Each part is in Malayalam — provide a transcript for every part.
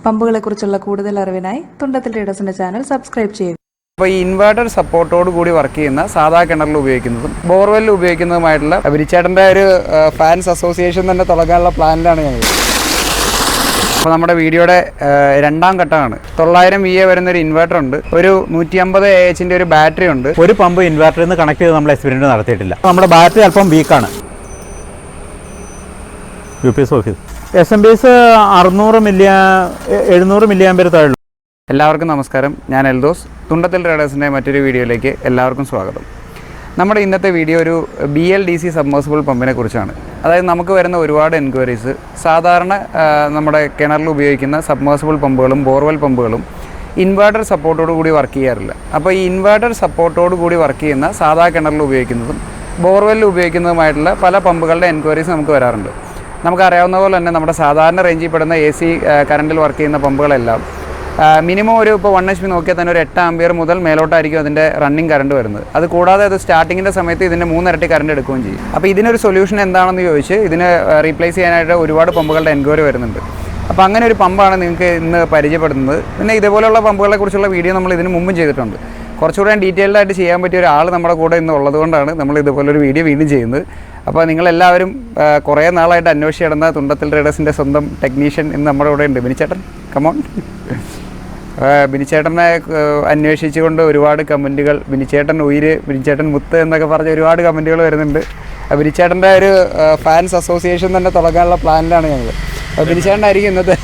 പമ്പുകളെക്കുറിച്ചുള്ള കൂടുതൽ അറിവിനായി തുണ്ടത്തിൽ ട്രേഡേഴ്സിന്റെ ചാനൽ സബ്സ്ക്രൈബ് ചെയ്യുക. അപ്പോൾ ഈ ഇൻവെർട്ടർ സപ്പോർട്ടോട് കൂടി വർക്ക് ചെയ്യുന്ന സാധാ കിണറിൽ ഉപയോഗിക്കുന്നതും ബോർവെല്ലിൽ ഉപയോഗിക്കുന്നതുമായിട്ടുള്ള ബിരിച്ചേട്ടൻ്റെ ഒരു ഫാൻസ് അസോസിയേഷൻ തന്നെ തുടങ്ങാനുള്ള പ്ലാനിലാണ് ഞങ്ങൾ. അപ്പോൾ നമ്മുടെ വീഡിയോയുടെ രണ്ടാം ഘട്ടമാണ്. 900 VA വരുന്നൊരു ഇൻവെർട്ടർ ഉണ്ട്, ഒരു 150 AH ഒരു ബാറ്ററി ഉണ്ട്. ഒരു പമ്പ് ഇൻവെർട്ടറിൽ നിന്ന് കണക്ട് ചെയ്ത് നമ്മൾ എക്സ്പെരിമെൻറ്റ് നടത്തിയിട്ടില്ല. നമ്മുടെ ബാറ്ററി അല്പം വീക്കാണ്. UPS ഓഫീസ് SMBs 700 mAh താഴെ. എല്ലാവർക്കും നമസ്കാരം, ഞാൻ എൽദോസ്. തുണ്ടത്തിൽ ട്രേഡേഴ്സിൻ്റെ മറ്റൊരു വീഡിയോയിലേക്ക് എല്ലാവർക്കും സ്വാഗതം. നമ്മുടെ ഇന്നത്തെ വീഡിയോ ഒരു BLDC സബ്മേഴ്സിബിൾ പമ്പിനെ കുറിച്ചാണ്. അതായത് നമുക്ക് വരുന്ന ഒരുപാട് എൻക്വയറീസ് സാധാരണ നമ്മുടെ കിണറിൽ ഉപയോഗിക്കുന്ന സബ്മേഴ്സിബിൾ പമ്പുകളും ബോർവെൽ പമ്പുകളും ഇൻവെർട്ടർ സപ്പോർട്ടോട് കൂടി വർക്ക് ചെയ്യാറില്ല. അപ്പോൾ ഈ ഇൻവെർട്ടർ സപ്പോർട്ടോട് കൂടി വർക്ക് ചെയ്യുന്ന സാധാ കിണറിൽ ഉപയോഗിക്കുന്നതും ബോർവെല്ലിൽ ഉപയോഗിക്കുന്നതുമായിട്ടുള്ള പല പമ്പുകളുടെ എൻക്വയറീസ് നമുക്ക് വരാറുണ്ട്. നമുക്കറിയാവുന്ന പോലെ തന്നെ നമ്മുടെ സാധാരണ റേഞ്ചിൽ പെടുന്ന AC കറണ്ടിൽ വർക്ക് ചെയ്യുന്ന പമ്പുകളെല്ലാം മിനിമം ഒരു ഇപ്പോൾ 1 HP നോക്കിയാൽ തന്നെ ഒരു 8 ആമ്പിയർ മുതൽ മേലോട്ടായിരിക്കും അതിൻ്റെ റണ്ണിങ് കറണ്ട് വരുന്നത്. അത് കൂടാതെ അത് സ്റ്റാർട്ടിങ്ങിൻ്റെ സമയത്ത് ഇതിൻ്റെ 3 ഇരട്ടി കറണ്ട് എടുക്കുകയും ചെയ്യും. അപ്പോൾ ഇതിനൊരു സൊല്യൂഷൻ എന്താണെന്ന് ചോദിച്ച് ഇതിനെ റീപ്ലേസ് ചെയ്യാനായിട്ട് ഒരുപാട് പമ്പുകളുടെ എൻക്വയറി വരുന്നുണ്ട്. അപ്പോൾ അങ്ങനെ ഒരു പമ്പാണ് നിങ്ങൾക്ക് ഇന്ന് പരിചയപ്പെടുന്നത്. പിന്നെ ഇതേപോലെയുള്ള പമ്പുകളെ കുറിച്ചുള്ള വീഡിയോ നമ്മൾ ഇതിന് മുമ്പും ചെയ്തിട്ടുണ്ട്. കുറച്ചുകൂടെ ഡീറ്റെയിൽഡ് ആയിട്ട് ചെയ്യാൻ പറ്റിയ ഒരാൾ നമ്മുടെ കൂടെ ഇന്ന് ഉള്ളതുകൊണ്ടാണ് നമ്മൾ ഇതുപോലൊരു വീഡിയോ വീണ്ടും ചെയ്യുന്നത്. അപ്പോൾ നിങ്ങളെല്ലാവരും കുറേ നാളായിട്ട് അന്വേഷിച്ച് കിടന്ന തുണ്ടത്തിൽ ട്രേഡേഴ്സിൻ്റെ സ്വന്തം ടെക്നീഷ്യൻ ഇന്ന് നമ്മുടെ കൂടെ ഉണ്ട്. ബിനിച്ചേട്ടൻ, കമോൺ. ബിനിച്ചേട്ടനെ അന്വേഷിച്ചുകൊണ്ട് ഒരുപാട് കമൻറ്റുകൾ, ബിനിച്ചേട്ടൻ ഉയിര്, ബിനിച്ചേട്ടൻ മുത്ത് എന്നൊക്കെ പറഞ്ഞ് ഒരുപാട് കമൻറ്റുകൾ വരുന്നുണ്ട്. ബിനിച്ചേട്ടൻ്റെ ഒരു ഫാൻസ് അസോസിയേഷൻ തന്നെ തുടങ്ങാനുള്ള പ്ലാനിലാണ് ഞങ്ങൾ. ബിനിച്ചേട്ടനായിരിക്കും ഇന്നത്തെ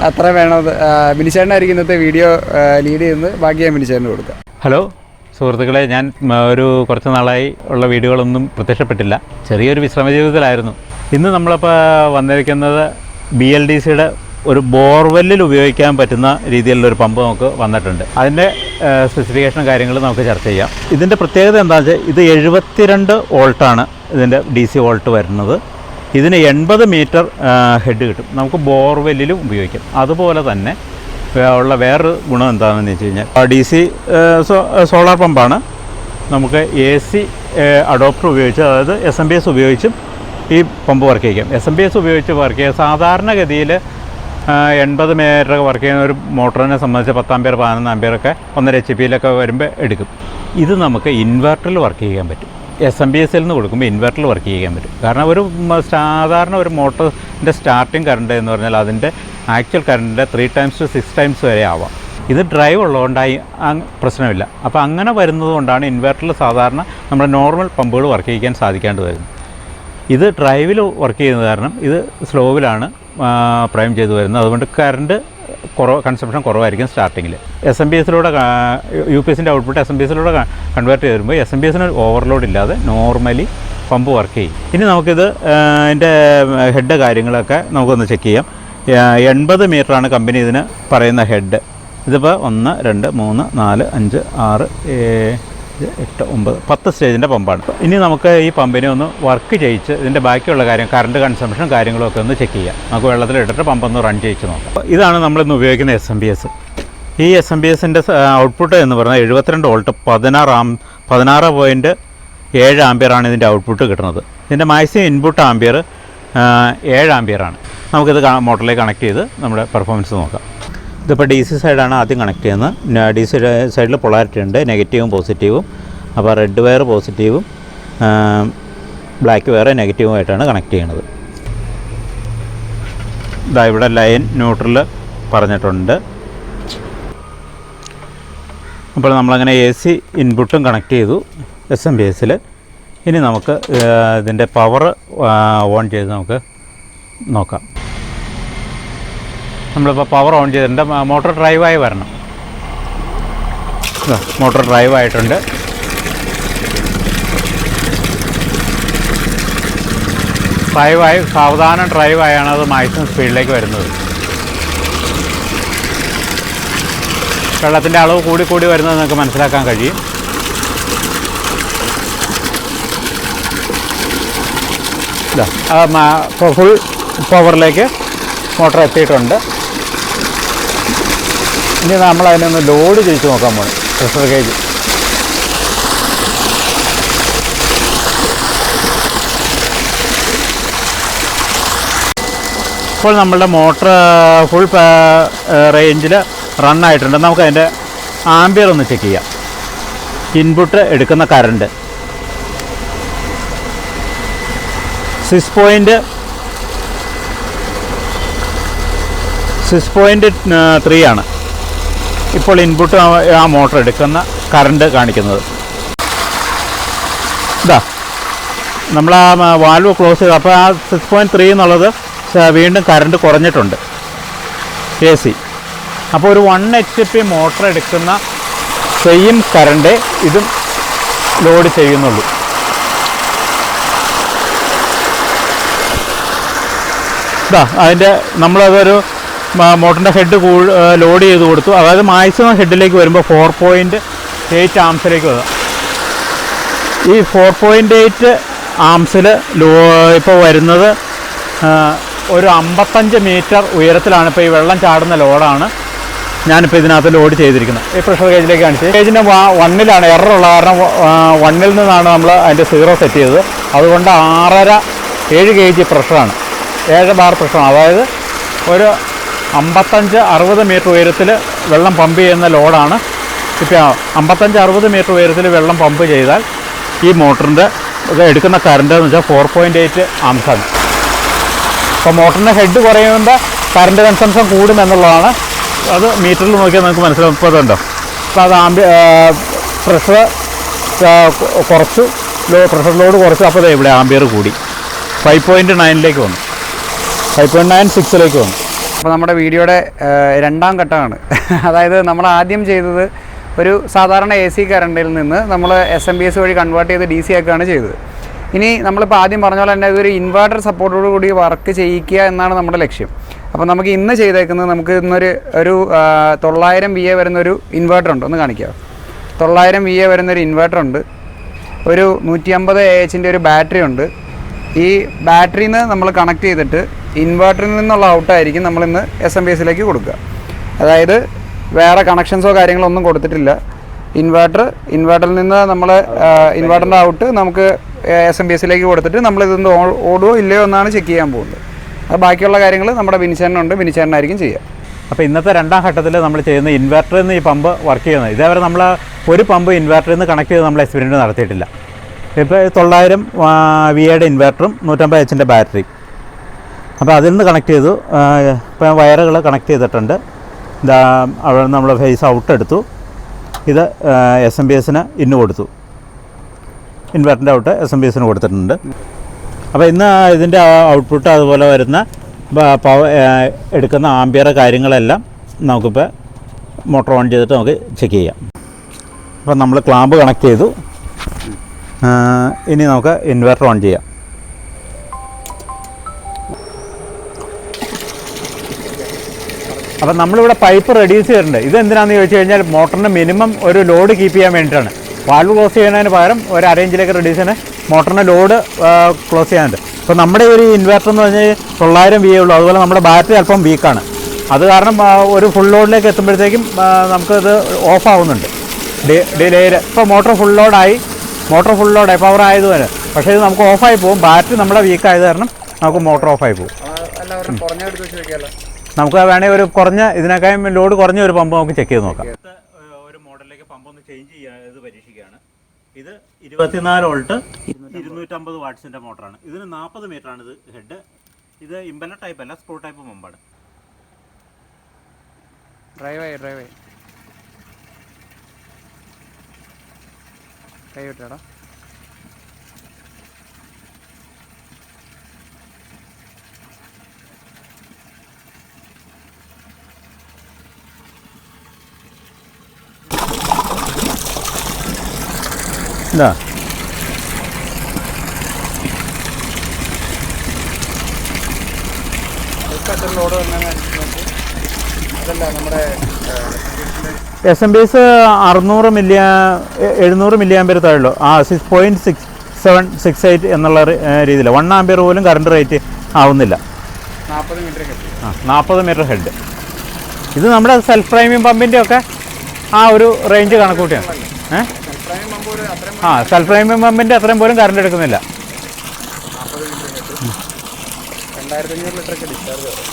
അത്ര വേണത് ബിനിച്ചേട്ടനായിരിക്കും ഇന്നത്തെ വീഡിയോ ലീഡ് ചെയ്യുന്നത്. ബാക്കി ഞാൻ ബിനിച്ചേട്ടന് കൊടുക്കാം. ഹലോ സുഹൃത്തുക്കളെ, ഞാൻ കുറച്ച് നാളായി ഉള്ള വീഡിയോകളൊന്നും പ്രത്യക്ഷപ്പെട്ടില്ല. ചെറിയൊരു വിശ്രമ ജീവിതത്തിലായിരുന്നു. ഇന്ന് നമ്മളിപ്പോൾ വന്നിരിക്കുന്നത് BLDCയുടെ ഒരു ബോർവെല്ലിൽ ഉപയോഗിക്കാൻ പറ്റുന്ന രീതിയിലുള്ളൊരു പമ്പ് നമുക്ക് വന്നിട്ടുണ്ട്. അതിൻ്റെ സ്പെസിഫിക്കേഷനും കാര്യങ്ങളും നമുക്ക് ചർച്ച ചെയ്യാം. ഇതിൻ്റെ പ്രത്യേകത എന്താണെന്ന് വെച്ചാൽ ഇത് 72 വോൾട്ടാണ് ഇതിൻ്റെ DC വോൾട്ട് വരുന്നത്. ഇതിന് 80 മീറ്റർ ഹെഡ് കിട്ടും. നമുക്ക് ബോർവെല്ലിലും ഉപയോഗിക്കാം. അതുപോലെ തന്നെ ഉള്ള വേറൊരു ഗുണം എന്താണെന്ന് വെച്ച് കഴിഞ്ഞാൽ DC സോളാർ പമ്പാണ്. നമുക്ക് AC അഡോപ്റ്റർ ഉപയോഗിച്ച്, അതായത് SMBs ഉപയോഗിച്ചും ഈ പമ്പ് വർക്ക് ചെയ്യിക്കാം. SMBs ഉപയോഗിച്ച് വർക്ക് ചെയ്യുക സാധാരണഗതിയിൽ 80 മീറ്റർ വർക്ക് ചെയ്യുന്ന ഒരു മോട്ടറിനെ സംബന്ധിച്ച് 10 ആമ്പിയർ 11 ആമ്പിയറൊക്കെ 1.5 HP വരുമ്പോൾ എടുക്കും. ഇത് നമുക്ക് ഇൻവെർട്ടറിൽ വർക്ക് ചെയ്യാൻ പറ്റും. SMBSൽ നിന്ന് കൊടുക്കുമ്പോൾ ഇൻവെർട്ടറിൽ വർക്ക് ചെയ്യാൻ പറ്റും. കാരണം ഒരു സാധാരണ ഒരു മോട്ടറിൻ്റെ സ്റ്റാർട്ടിങ് കറണ്ട് എന്ന് പറഞ്ഞാൽ അതിൻ്റെ ആക്ച്വൽ കറണ്ടിൻ്റെ 3 times to 6 times വരെ ആവാം. ഇത് ഡ്രൈവ് ഉള്ളതുകൊണ്ടായി പ്രശ്നമില്ല. അപ്പോൾ അങ്ങനെ വരുന്നത് കൊണ്ടാണ് ഇൻവെർട്ടറിൽ സാധാരണ നമ്മുടെ നോർമൽ പമ്പുകൾ വർക്ക് ചെയ്യിക്കാൻ സാധിക്കാണ്ട് വരുന്നത്. ഇത് ഡ്രൈവിൽ വർക്ക് ചെയ്യുന്നത് കാരണം ഇത് സ്ലോവിലാണ് പ്രൈം ചെയ്ത് വരുന്നത്. അതുകൊണ്ട് കറണ്ട് കൺസംപ്ഷൻ കുറവായിരിക്കും സ്റ്റാർട്ടിങ്ങിൽ. SMBSലൂടെ UPSൻ്റെ ഔട്ട്പുട്ട് SMBSലൂടെ കൺവേർട്ട് ചെയ്ത് വരുമ്പോൾ SMBSന് ഓവർലോഡ് ഇല്ലാതെ നോർമലി പമ്പ് വർക്ക് ചെയ്യും. ഇനി നമുക്കിത് അതിൻ്റെ ഹെഡ് കാര്യങ്ങളൊക്കെ നമുക്കൊന്ന് ചെക്ക് ചെയ്യാം. 80 മീറ്ററാണ് കമ്പനി ഇതിന് പറയുന്ന ഹെഡ്. ഇതിപ്പോൾ 1 2 3 4 5 6 7 8 9 10 സ്റ്റേജിൻ്റെ പമ്പാണ്. ഇനി നമുക്ക് ഈ പമ്പിനെ ഒന്ന് വർക്ക് ചെയ്യിച്ച് ഇതിൻ്റെ ബാക്കിയുള്ള കാര്യം, കറണ്ട് കൺസംപ്ഷൻ കാര്യങ്ങളൊക്കെ ഒന്ന് ചെക്ക് ചെയ്യാം. നമുക്ക് വെള്ളത്തിലിട്ടിട്ട് പമ്പൊന്ന് റൺ ചെയ്യിച്ച് നോക്കാം. ഇതാണ് നമ്മളിന്ന് ഉപയോഗിക്കുന്ന SMBs. ഈ SMBSൻ്റെ ഔട്ട്പുട്ട് എന്ന് പറഞ്ഞാൽ 72 വോൾട്ട് 16.7 ആമ്പിയറാണ് ഇതിൻ്റെ ഔട്ട്പുട്ട് കിട്ടുന്നത്. ഇതിൻ്റെ മാക്സിമം ഇൻപുട്ട് ആമ്പിയർ 7 ആമ്പിയറാണ്. നമുക്കിത് മോട്ടറിലേക്ക് കണക്ട് ചെയ്ത് നമ്മുടെ പെർഫോമൻസ് നോക്കാം. ഇതിപ്പോൾ DC സൈഡാണ് ആദ്യം കണക്ട് ചെയ്യുന്നത്. DC സൈഡിൽ പൊളാരിറ്റി ഉണ്ട്, നെഗറ്റീവും പോസിറ്റീവും. അപ്പോൾ റെഡ് വയർ പോസിറ്റീവും ബ്ലാക്ക് വയർ നെഗറ്റീവുമായിട്ടാണ് കണക്ട് ചെയ്യുന്നത്. ഇതാ ഇവിടെ ലൈൻ ന്യൂട്രൽ പറഞ്ഞിട്ടുണ്ട്. അപ്പോൾ നമ്മളങ്ങനെ AC ഇൻപുട്ടും കണക്ട് ചെയ്തു SMBSൽ. ഇനി നമുക്ക് ഇതിൻ്റെ പവർ ഓൺ ചെയ്ത് നമുക്ക് നോക്കാം. നമ്മളിപ്പോൾ പവർ ഓൺ ചെയ്തിട്ടുണ്ട്. മോട്ടോർ ഡ്രൈവായി വരണം. മോട്ടോർ ഡ്രൈവായിട്ടുണ്ട്. സാവധാനം ഡ്രൈവായാണ് അത് മാക്സിമം സ്പീഡിലേക്ക് വരുന്നത്. വെള്ളത്തിൻ്റെ അളവ് കൂടി വരുന്നത് നമുക്ക് മനസ്സിലാക്കാൻ കഴിയും. ഫുൾ പവറിലേക്ക് മോട്ടർ എത്തിയിട്ടുണ്ട്. ഇനി നമ്മൾ അതിനൊന്ന് ലോഡ് ചെയ്ത് നോക്കാൻ പോകണം. പ്രഷർ ഗേജ് ഇപ്പോൾ നമ്മളുടെ മോട്ടർ ഫുൾ റേഞ്ചിൽ റണ്ണായിട്ടുണ്ട്. നമുക്കതിൻ്റെ ആംബിയർ ഒന്ന് ചെക്ക് ചെയ്യാം. ഇൻപുട്ട് എടുക്കുന്ന കറണ്ട് 6.3 ആണ് ഇപ്പോൾ ഇൻപുട്ട് ആ മോട്ടർ എടുക്കുന്ന കറണ്ട് കാണിക്കുന്നത്. ഇതാ നമ്മൾ ആ വാൽവ് ക്ലോസ് ചെയ്ത് അപ്പോൾ ആ 6.3 എന്നുള്ളത് വീണ്ടും കറണ്ട് കുറഞ്ഞിട്ടുണ്ട് AC. അപ്പോൾ ഒരു 1 HP മോട്ടർ എടുക്കുന്ന സെയിം കറണ്ട് ഇതും ലോഡ് ചെയ്യുന്നുള്ളൂ. ഇതാ അതിൻ്റെ നമ്മളതൊരു മോട്ടറിൻ്റെ ഹെഡ് ലോഡ് ചെയ്ത് കൊടുത്തു. അതായത് മാക്സിമം ഹെഡിലേക്ക് വരുമ്പോൾ 4.8 ആംസിലേക്ക് വരാം. ഈ 4.8 ആംസിൽ ഇപ്പോൾ വരുന്നത് ഒരു 55 മീറ്റർ ഉയരത്തിലാണ്. ഇപ്പോൾ ഈ വെള്ളം ചാടുന്ന ലോഡാണ് ഞാനിപ്പോൾ ഇതിനകത്ത് ലോഡ് ചെയ്തിരിക്കുന്നത്. ഈ പ്രഷർ ഗേജിലേക്ക് കാണിച്ചത് ഗേജിൻ്റെ 1-ലാണ് എററുള്ള കാരണം 1-ൽ നിന്നാണ് നമ്മൾ അതിൻ്റെ 0 സെറ്റ് ചെയ്തത്. അതുകൊണ്ട് 6.5-7 kg പ്രഷറാണ്, 7 ബാർ പ്രഷറാണ്. അതായത് ഒരു 55-60 മീറ്റർ ഉയരത്തിൽ വെള്ളം പമ്പ് ചെയ്യുന്ന ലോഡാണ്. ഇപ്പോൾ 55-60 മീറ്റർ ഉയരത്തിൽ വെള്ളം പമ്പ് ചെയ്താൽ ഈ മോട്ടറിൻ്റെ എടുക്കുന്ന കറണ്ട് എന്ന് വെച്ചാൽ 4.8 ആംസാണ്. അപ്പോൾ മോട്ടറിൻ്റെ ഹെഡ് കുറയുമ്പോൾ കറണ്ട് കൺസംഷൻ കൂടുമെന്നുള്ളതാണ്. അത് മീറ്ററിൽ നോക്കിയാൽ നമുക്ക് മനസ്സിലാവും. ഇപ്പോൾ അതുണ്ടോ, അപ്പോൾ അത് പ്രഷർ കുറച്ചു, പ്രഷർ ലോഡ് കുറച്ചു. അപ്പോൾ ഇവിടെ ആംബിയർ കൂടി 5.9 വന്നു, 5.96 വന്നു. അപ്പോൾ നമ്മുടെ വീഡിയോയുടെ രണ്ടാം ഘട്ടമാണ്. അതായത് നമ്മൾ ആദ്യം ചെയ്തത് ഒരു സാധാരണ AC കറണ്ടിൽ നിന്ന് നമ്മൾ SMPS വഴി കൺവേർട്ട് ചെയ്ത് DC ആക്കുകയാണ് ചെയ്തത്. ഇനി നമ്മളിപ്പോൾ ആദ്യം പറഞ്ഞ പോലെ തന്നെ ഇതൊരു ഇൻവെർട്ടർ സപ്പോർട്ടോട് കൂടി വർക്ക് ചെയ്യിക്കുക എന്നാണ് നമ്മുടെ ലക്ഷ്യം. അപ്പോൾ നമുക്ക് ഇന്ന് ചെയ്തേക്കുന്നത്, നമുക്ക് ഇന്നൊരു 900 VA വരുന്നൊരു ഇൻവെർട്ടർ ഉണ്ട്. ഒന്ന് കാണിക്കാം. 900 VA വരുന്നൊരു ഇൻവെർട്ടർ ഉണ്ട്. ഒരു 150 AH ഒരു ബാറ്ററി ഉണ്ട്. ഈ ബാറ്ററിയിൽ നിന്ന് നമ്മൾ കണക്ട് ചെയ്തിട്ട് ഇൻവെർട്ടറിൽ നിന്നുള്ള ഔട്ടായിരിക്കും നമ്മളിന്ന് SMPSലേക്ക് കൊടുക്കുക. അതായത് വേറെ കണക്ഷൻസോ കാര്യങ്ങളോ ഒന്നും കൊടുത്തിട്ടില്ല. ഇൻവെർട്ടറിൽ നിന്ന് നമ്മൾ ഇൻവെർട്ടറിൻ്റെ ഔട്ട് നമുക്ക് SMPSലേക്ക് കൊടുത്തിട്ട് നമ്മളിതൊന്ന് ഓടുകയോ ഇല്ലയോ എന്നാണ് ചെക്ക് ചെയ്യാൻ പോകുന്നത്. അത് ബാക്കിയുള്ള കാര്യങ്ങൾ നമ്മുടെ ബിനിച്ചേട്ടനുണ്ട്, ബിനിച്ചേട്ടനായിരിക്കും ചെയ്യുക. അപ്പോൾ ഇന്നത്തെ രണ്ടാം ഘട്ടത്തിൽ നമ്മൾ ചെയ്യുന്ന ഇൻവെർട്ടറിൽ നിന്ന് ഈ പമ്പ് വർക്ക് ചെയ്യുന്നത്. ഇതേവരെ നമ്മൾ ഒരു പമ്പ് ഇൻവെർട്ടറിൽ നിന്ന് കണക്ട് ചെയ്ത് നമ്മൾ എക്സ്പെരിമെൻറ്റ് നടത്തിയിട്ടില്ല. ഇപ്പോൾ 900 VA ഇൻവെർട്ടറും 150 H ബാറ്ററി. അപ്പോൾ അതിൽ നിന്ന് കണക്ട് ചെയ്തു. ഇപ്പോൾ വയറുകൾ കണക്ട് ചെയ്തിട്ടുണ്ട്. ഇതാ അവിടെ നമ്മൾ ഫേസ് ഔട്ട് എടുത്തു. ഇത് SMPSന് ഇന്ന് കൊടുത്തു. ഇൻവെർട്ടറിൻ്റെ ഔട്ട് SMPSന് കൊടുത്തിട്ടുണ്ട്. അപ്പോൾ ഇന്ന് ഇതിൻ്റെ ഔട്ട്പുട്ട് അതുപോലെ വരുന്ന പവർ എടുക്കുന്ന ആംബിയർ കാര്യങ്ങളെല്ലാം നമുക്കിപ്പോൾ മോട്ടർ ഓൺ ചെയ്തിട്ട് നമുക്ക് ചെക്ക് ചെയ്യാം. അപ്പോൾ നമ്മൾ ക്ലാമ്പ് കണക്ട് ചെയ്തു. ഇനി നമുക്ക് ഇൻവെർട്ടർ ഓൺ ചെയ്യാം. അപ്പം നമ്മളിവിടെ പൈപ്പ് റെഡ്യൂസ് ചെയ്തിട്ടുണ്ട്. ഇതെന്തിനാണെന്ന് ചോദിച്ചു കഴിഞ്ഞാൽ മോട്ടറിന് മിനിമം ഒരു ലോഡ് കീപ്പ് ചെയ്യാൻ വേണ്ടിയിട്ടാണ്. വാൽവ് ക്ലോസ് ചെയ്യുന്നതിന് പകരം ഒരു 1/2 ഇഞ്ചിലേക്ക് റെഡ്യൂസ് ചെയ്യാൻ മോട്ടറിന് ലോഡ് ക്ലോസ് ചെയ്യാനുണ്ട്. അപ്പോൾ നമ്മുടെ ഒരു ഇൻവെർട്ടർ എന്ന് പറഞ്ഞാൽ 900 VA ഉള്ളൂ. അതുപോലെ നമ്മുടെ ബാറ്ററി അല്പം വീക്കാണ്. അത് കാരണം ഒരു ഫുൾ ലോഡിലേക്ക് എത്തുമ്പോഴത്തേക്കും നമുക്കത് ഓഫ് ആവുന്നുണ്ട് ഡിലേയിൽ. ഇപ്പോൾ മോട്ടർ ഫുൾ ലോഡായി പവർ ആയതുപോലെ. പക്ഷേ ഇത് നമുക്ക് ഓഫായി പോകും. ബാറ്ററി നമ്മുടെ വീക്കായത് കാരണം നമുക്ക് മോട്ടർ ഓഫായി പോകും. നമുക്ക് വേണമെങ്കിൽ ഒരു കുറഞ്ഞ ഇതിനേക്കാളും ലോഡ് കുറഞ്ഞ ഒരു പമ്പ് നമുക്ക് ചെക്ക് ചെയ്ത് നോക്കാം. ഒരു മോഡലിലേക്ക് പമ്പ് ഒന്ന് ചേഞ്ച് ചെയ്യാൻ ഇത് പരീക്ഷിക്കുകയാണ്. ഇത് 24 വോൾട്ട് 250 വാട്ട്സിൻ്റെ മോട്ടറാണ്. ഇതിന് 40 മീറ്ററാണ് ഇത് ഹെഡ്. ഇത് ഇമ്പലർ ടൈപ്പ് അല്ല, സ്ക്രൂ ടൈപ്പ് പമ്പാണ്. ഡ്രൈവ് കൈ വിട്ടാടാ. ഇതാ SMPS 700 mAh താഴെയുള്ളൂ. 6.6768 എന്നുള്ള രീതിയിൽ 1 ആംപിയർ പോലും കറണ്ട് റേറ്റ് ആവുന്നില്ല. 40 മീറ്റർ ഹെഡ്. ഇത് നമ്മുടെ സെൽഫ് പ്രൈമിംഗ് പമ്പിൻ്റെ ഒക്കെ ആ ഒരു റേഞ്ച് കണക്കൂട്ടിയാണ്. സെൽഫ് പ്രൈമിംഗ് പമ്പിൻ്റെ അത്രയും പോലും കറണ്ട് എടുക്കുന്നില്ല. 2500 ലിറ്ററൊക്കെ ഡിസ്ചാർജ് വരും.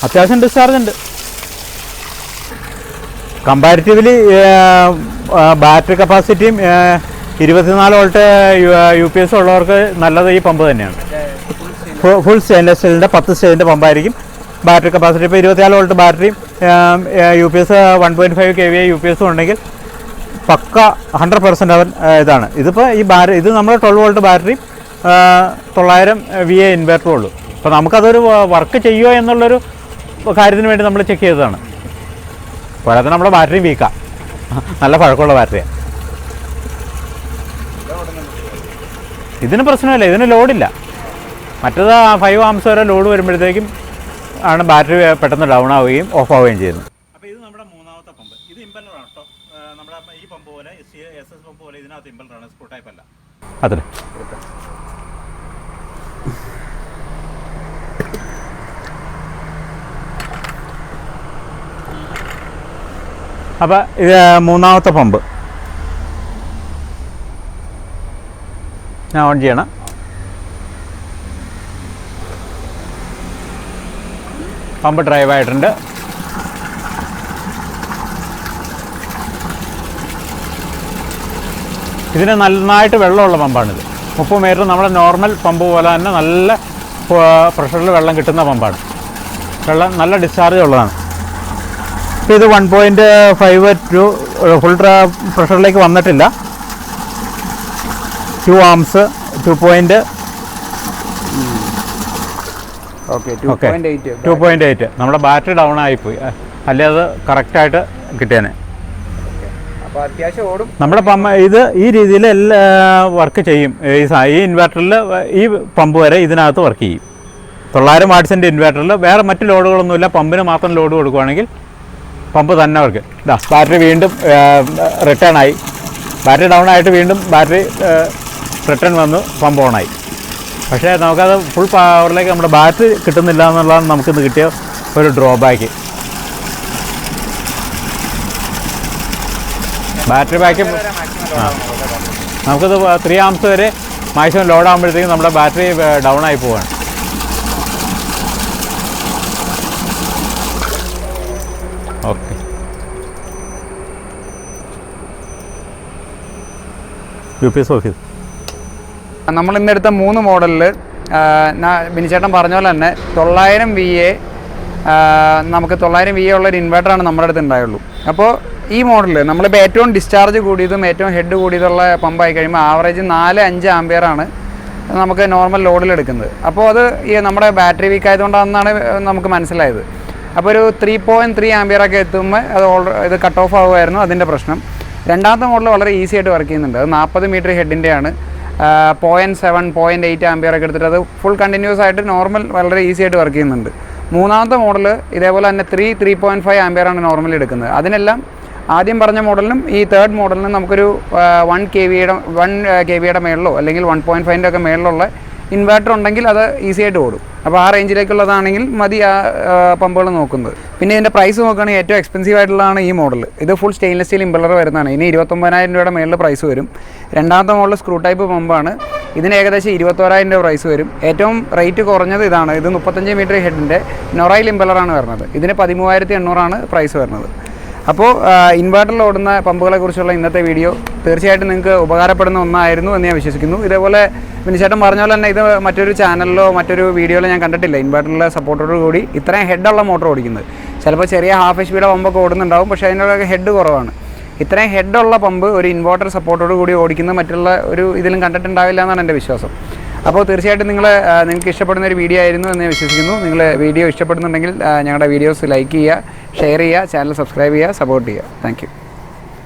അത്യാവശ്യം ഡിസ്ചാർജ് ഉണ്ട്. കമ്പാരിറ്റീവ്ലി ബാറ്ററി കപ്പാസിറ്റിയും 24 വോൾട്ട് UPS ഉള്ളവർക്ക് നല്ലത് ഈ പമ്പ് തന്നെയാണ്. ഫുൾ സ്റ്റെയിൻലെസ് സ്റ്റീലിൻ്റെ 10 സ്റ്റേജിൻ്റെ പമ്പായിരിക്കും. ബാറ്ററി കപ്പാസിറ്റി ഇപ്പോൾ 24 വോൾട്ട് ബാറ്ററിയും UPS 1.5 kVA UPS ഉണ്ടെങ്കിൽ പക്ക 100% അവൻ ഇതാണ്. ഇതിപ്പോൾ ഇത് നമ്മുടെ 12 വോൾട്ട് ബാറ്ററിയും 900 VA ഇൻവെർട്ടറും ഉള്ളൂ. അപ്പോൾ നമുക്കതൊരു വർക്ക് ചെയ്യുമോ എന്നുള്ളൊരു കാര്യത്തിന് വേണ്ടി നമ്മൾ ചെക്ക് ചെയ്തതാണ്. പോരാതെ നമ്മുടെ ബാറ്ററി വീക്കാം, നല്ല പഴക്കമുള്ള ബാറ്ററിയാണ്. ഇതിന് പ്രശ്നമില്ല, ഇതിന് ലോഡില്ല. മറ്റേത് 5 amps വരെ ലോഡ് വരുമ്പോഴത്തേക്കും ആണ് ബാറ്ററി പെട്ടെന്ന് ഡൗൺ ആവുകയും ഓഫ് ആവുകയും ചെയ്യുന്നത്. അപ്പോൾ ഇത് നമ്മുടെ മൂന്നാമത്തെ പമ്പ്. ഇത് ഇമ്പല്ലറാണ് കേട്ടോ. നമ്മുടെ ഈ പമ്പ് പോലെ SS പമ്പ് പോലെ ഇതിനകത്ത് ഇമ്പല്ലറാണ്, സ്ക്രൂ ടൈപ്പ് അല്ല. അതെ. അപ്പോൾ ഇത് മൂന്നാമത്തെ പമ്പ് ഞാൻ ഓൺ ചെയ്യണം. പമ്പ് ഡ്രൈവ് ആയിട്ടുണ്ട്. ഇതിന് നന്നായിട്ട് വെള്ളമുള്ള പമ്പാണിത്. 30 മീറ്റർ നമ്മുടെ നോർമൽ പമ്പ് പോലെ തന്നെ നല്ല പ്രഷറിൽ വെള്ളം കിട്ടുന്ന പമ്പാണ്. വെള്ളം നല്ല ഡിസ്ചാർജ് ഉള്ളതാണ്. ഇത് 1.5 ടു ഫുൾ പ്രഷറിലേക്ക് വന്നിട്ടില്ല. 2 amps 2.8 നമ്മുടെ ബാറ്ററി ഡൗൺ ആയിപ്പോയി, അല്ലെ അത് കറക്റ്റായിട്ട് കിട്ടിയേനെ. നമ്മുടെ പമ്പ് ഇത് ഈ രീതിയിൽ വർക്ക് ചെയ്യും. ഈ ഇൻവെർട്ടറിൽ ഈ പമ്പ് വരെ ഇതിനകത്ത് വർക്ക് ചെയ്യും. 900 വാട്ട്സിൻ്റെ ഇൻവെർട്ടറിൽ വേറെ മറ്റ് ലോഡുകളൊന്നുമില്ല. പമ്പിന് മാത്രം ലോഡ് കൊടുക്കുകയാണെങ്കിൽ പമ്പ് തന്നെ വർക്ക്. ബാറ്ററി വീണ്ടും റിട്ടേൺ ആയി. ബാറ്ററി ഡൗൺ ആയിട്ട് വീണ്ടും ബാറ്ററി റിട്ടേൺ വന്ന് പമ്പ് ഓണായി. പക്ഷേ നമുക്കത് ഫുൾ പവറിലേക്ക് നമ്മുടെ ബാറ്ററി കിട്ടുന്നില്ല എന്നുള്ളതാണ് നമുക്കിന്ന് കിട്ടിയ ഒരു ഡ്രോബാക്ക്. ബാറ്ററി ബാക്ക് നമുക്കത് 3 amps വരെ മാക്സിമം ലോഡ് ആകുമ്പോഴത്തേക്കും നമ്മുടെ ബാറ്ററി ഡൗൺ ആയി പോവാണ്. Okay, UPS office. നമ്മൾ ഇന്നെടുത്ത 3 മോഡലിൽ ബിനിച്ചേട്ടൻ പറഞ്ഞ പോലെ തന്നെ 900 VA, നമുക്ക് 900 VA ഉള്ളൊരു ഇൻവെർട്ടറാണ് നമ്മുടെ അടുത്ത് ഉണ്ടായുള്ളൂ. അപ്പോൾ ഈ മോഡലിൽ നമ്മളിപ്പോൾ ഏറ്റവും ഡിസ്ചാർജ് കൂടിയതും ഏറ്റവും ഹെഡ് കൂടിയതുള്ള പമ്പായി കഴിയുമ്പോൾ ആവറേജ് 4-5 ആംപിയറാണ് നമുക്ക് നോർമൽ ലോഡിൽ എടുക്കുന്നത്. അപ്പോൾ അത് ഈ നമ്മുടെ ബാറ്ററി വീക്ക് ആയതുകൊണ്ടാണെന്നാണ് നമുക്ക് മനസ്സിലായത്. അപ്പോൾ ഒരു 3.3 ആംപിയറൊക്കെ എത്തുമ്പോൾ ഇത് കട്ട് ഓഫ് ആകുമായിരുന്നു അതിൻ്റെ പ്രശ്നം. രണ്ടാമത്തെ മോഡൽ വളരെ ഈസി ആയിട്ട് വർക്ക് ചെയ്യുന്നുണ്ട്. അത് 40 മീറ്റർ ഹെഡിൻ്റെയാണ്. 0.7 0.8 ആംപിയറൊക്കെ എടുത്തിട്ട് അത് ഫുൾ കണ്ടിന്യൂസ് ആയിട്ട് നോർമൽ വളരെ ഈസി ആയിട്ട് വർക്ക് ചെയ്യുന്നുണ്ട്. മൂന്നാമത്തെ മോഡൽ ഇതേപോലെ തന്നെ 3.5 ആംപിയറാണ് നോർമലി എടുക്കുന്നത്. അതിനെല്ലാം ആദ്യം പറഞ്ഞ മോഡലിനും ഈ തേർഡ് മോഡലിനും നമുക്കൊരു 1 kVയുടെ മേളിലോ അല്ലെങ്കിൽ 1.5 ഒക്കെ മേളിലുള്ള ഇൻവെർട്ടർ ഉണ്ടെങ്കിൽ അത് ഈസി ആയിട്ട് ഓടും. അപ്പോൾ ആ റേഞ്ചിലേക്കുള്ളതാണെങ്കിൽ മതി ആ പമ്പുകൾ നോക്കുന്നത്. പിന്നെ ഇതിൻ്റെ പ്രൈസ് നോക്കുകയാണെങ്കിൽ ഏറ്റവും എക്സ്പെൻസീവ് ആയിട്ടുള്ളതാണ് ഈ മോഡൽ. ഇത് ഫുൾ സ്റ്റെയിൻലെസ് സ്റ്റീൽ ഇമ്പല്ലർ വരുന്നതാണ്. ഇനി 29,000 രൂപയുടെ മേളിൽ പ്രൈസ് വരും. രണ്ടാമത്തെ മോഡൽ സ്ക്രൂ ടൈപ്പ് പമ്പാണ്. ഇതിന് ഏകദേശം 21,000 രൂപ പ്രൈസ് വരും. ഏറ്റവും റേറ്റ് കുറഞ്ഞത് ഇതാണ്. ഇത് 35 മീറ്റർ ഹെഡിൻ്റെ നൊറൈൽ ഇമ്പല്ലറാണ് വരുന്നത്. ഇതിന് 13,800 പ്രൈസ് വരുന്നത്. അപ്പോൾ ഇൻവെർട്ടറിൽ ഓടുന്ന പമ്പുകളെക്കുറിച്ചുള്ള ഇന്നത്തെ വീഡിയോ തീർച്ചയായിട്ടും നിങ്ങൾക്ക് ഉപകാരപ്പെടുന്ന ഒന്നായിരുന്നു എന്ന് ഞാൻ വിശ്വസിക്കുന്നു. ഇതേപോലെ ബിനിച്ചേട്ടൻ പറഞ്ഞ പോലെ തന്നെ ഇത് മറ്റൊരു ചാനലിലോ മറ്റൊരു വീഡിയോയിലോ ഞാൻ കണ്ടിട്ടില്ല ഇൻവെർട്ടറിലെ സപ്പോർട്ടോട് കൂടി ഇത്രയും ഹെഡുള്ള മോട്ടർ ഓടിക്കുന്നത്. ചിലപ്പോൾ ചെറിയ ഹാഫ് HP പമ്പൊക്കെ ഓടുന്നുണ്ടാവും, പക്ഷേ അതിൻ്റെ ഹെഡ് കുറവാണ്. ഇത്രയും ഹെഡുള്ള പമ്പ് ഒരു ഇൻവെർട്ടർ സപ്പോർട്ടോട് കൂടി ഓടിക്കുന്നത് മറ്റുള്ള ഒരു ഇതിലും കണ്ടിട്ടുണ്ടാവില്ല എന്നാണ് എൻ്റെ വിശ്വാസം. അപ്പോൾ തീർച്ചയായിട്ടും നിങ്ങൾക്ക് ഇഷ്ടപ്പെടുന്ന ഒരു വീഡിയോ ആയിരുന്നു എന്ന് ഞാൻ വിശ്വസിക്കുന്നു. നിങ്ങൾ വീഡിയോ ഇഷ്ടപ്പെടുന്നുണ്ടെങ്കിൽ ഞങ്ങളുടെ വീഡിയോസ് ലൈക്ക് ചെയ്യുക, ഷെയർ ചെയ്യുക, ചാനൽ സബ്സ്ക്രൈബ് ചെയ്യുക, സപ്പോർട്ട് ചെയ്യുക. Thank you.